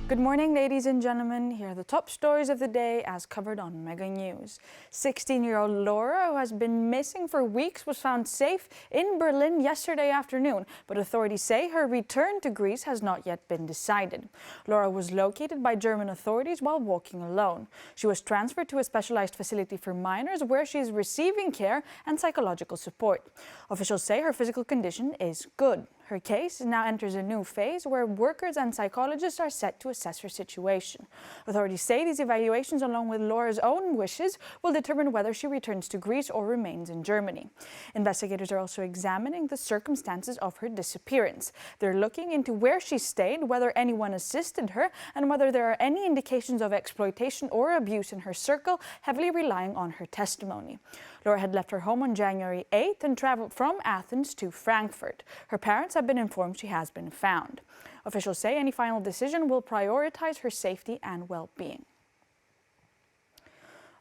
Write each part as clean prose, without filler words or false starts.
Good morning, ladies and gentlemen. Here are the top stories of the day as covered on Mega News. 16-year-old Laura, who has been missing for weeks, was found safe in Berlin yesterday afternoon, but authorities say her return to Greece has not yet been decided. Laura was located by German authorities while walking alone. She was transferred to a specialized facility for minors where she is receiving care and psychological support. Officials say her physical condition is good. Her case now enters a new phase where workers and psychologists are set to assess her situation. Authorities say these evaluations, along with Laura's own wishes, will determine whether she returns to Greece or remains in Germany. Investigators are also examining the circumstances of her disappearance. They're looking into where she stayed, whether anyone assisted her, and whether there are any indications of exploitation or abuse in her circle, heavily relying on her testimony. Laura had left her home on January 8th and traveled from Athens to Frankfurt. Her parents have been informed she has been found. Officials say any final decision will prioritize her safety and well-being.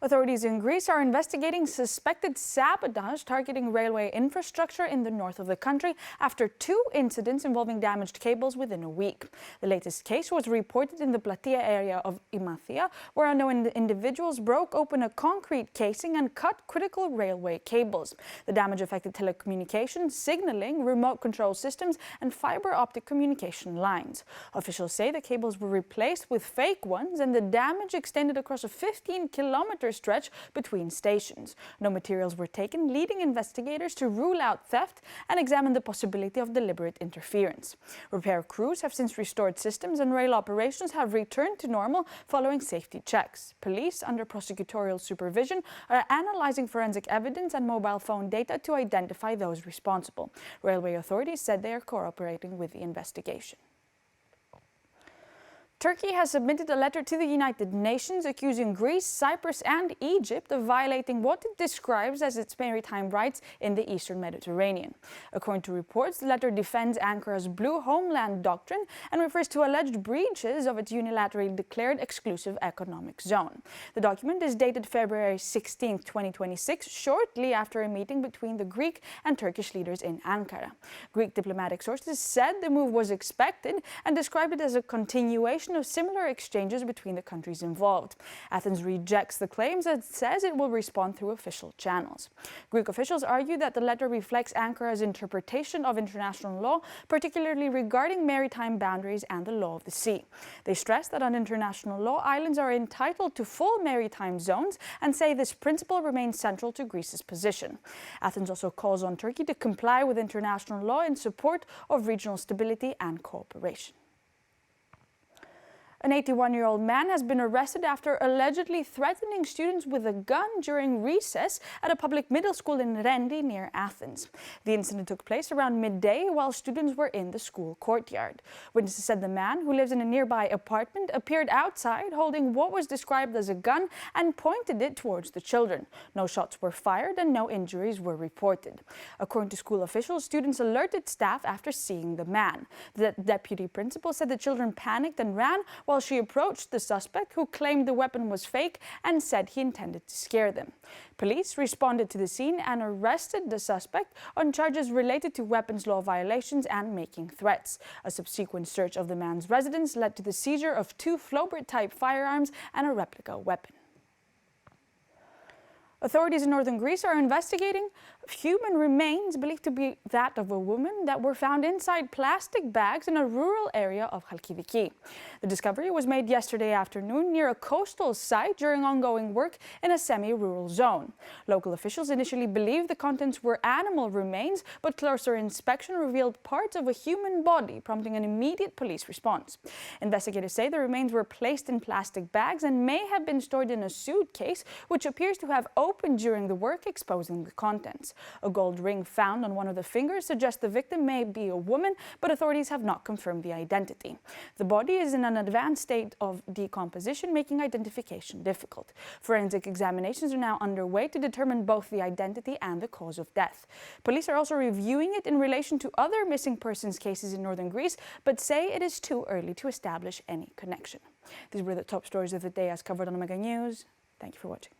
Authorities in Greece are investigating suspected sabotage targeting railway infrastructure in the north of the country after 2 incidents involving damaged cables within a week. The latest case was reported in the Platia area of Imathia, where unknown individuals broke open a concrete casing and cut critical railway cables. The damage affected telecommunications, signaling, remote control systems, and fiber optic communication lines. Officials say the cables were replaced with fake ones, and the damage extended across a 15-kilometer stretch between stations. No materials were taken, leading investigators to rule out theft and examine the possibility of deliberate interference. Repair crews have since restored systems and rail operations have returned to normal following safety checks. Police, under prosecutorial supervision, are analyzing forensic evidence and mobile phone data to identify those responsible. Railway authorities said they are cooperating with the investigation. Turkey has submitted a letter to the United Nations accusing Greece, Cyprus and Egypt of violating what it describes as its maritime rights in the Eastern Mediterranean. According to reports, the letter defends Ankara's Blue Homeland Doctrine and refers to alleged breaches of its unilaterally declared exclusive economic zone. The document is dated February 16, 2026, shortly after a meeting between the Greek and Turkish leaders in Ankara. Greek diplomatic sources said the move was expected and described it as a continuation of similar exchanges between the countries involved. Athens rejects the claims and says it will respond through official channels. Greek officials argue that the letter reflects Ankara's interpretation of international law, particularly regarding maritime boundaries and the law of the sea. They stress that under international law, islands are entitled to full maritime zones and say this principle remains central to Greece's position. Athens also calls on Turkey to comply with international law in support of regional stability and cooperation. An 81-year-old man has been arrested after allegedly threatening students with a gun during recess at a public middle school in Rendi near Athens. The incident took place around midday while students were in the school courtyard. Witnesses said the man, who lives in a nearby apartment, appeared outside holding what was described as a gun and pointed it towards the children. No shots were fired and no injuries were reported. According to school officials, students alerted staff after seeing the man. The deputy principal said the children panicked and ran while she approached the suspect, who claimed the weapon was fake and said he intended to scare them. Police responded to the scene and arrested the suspect on charges related to weapons law violations and making threats. A subsequent search of the man's residence led to the seizure of 2 Flowbird-type firearms and a replica weapon. Authorities in northern Greece are investigating human remains believed to be that of a woman that were found inside plastic bags in a rural area of Chalkidiki. The discovery was made yesterday afternoon near a coastal site during ongoing work in a semi-rural zone. Local officials initially believed the contents were animal remains, but closer inspection revealed parts of a human body, prompting an immediate police response. Investigators say the remains were placed in plastic bags and may have been stored in a suitcase, which appears to have opened during the work, exposing the contents. A gold ring found on one of the fingers suggests the victim may be a woman, but authorities have not confirmed the identity. The body is in an advanced state of decomposition, making identification difficult. Forensic examinations are now underway to determine both the identity and the cause of death. Police are also reviewing it in relation to other missing persons cases in northern Greece, but say it is too early to establish any connection. These were the top stories of the day as covered on Mega News. Thank you for watching.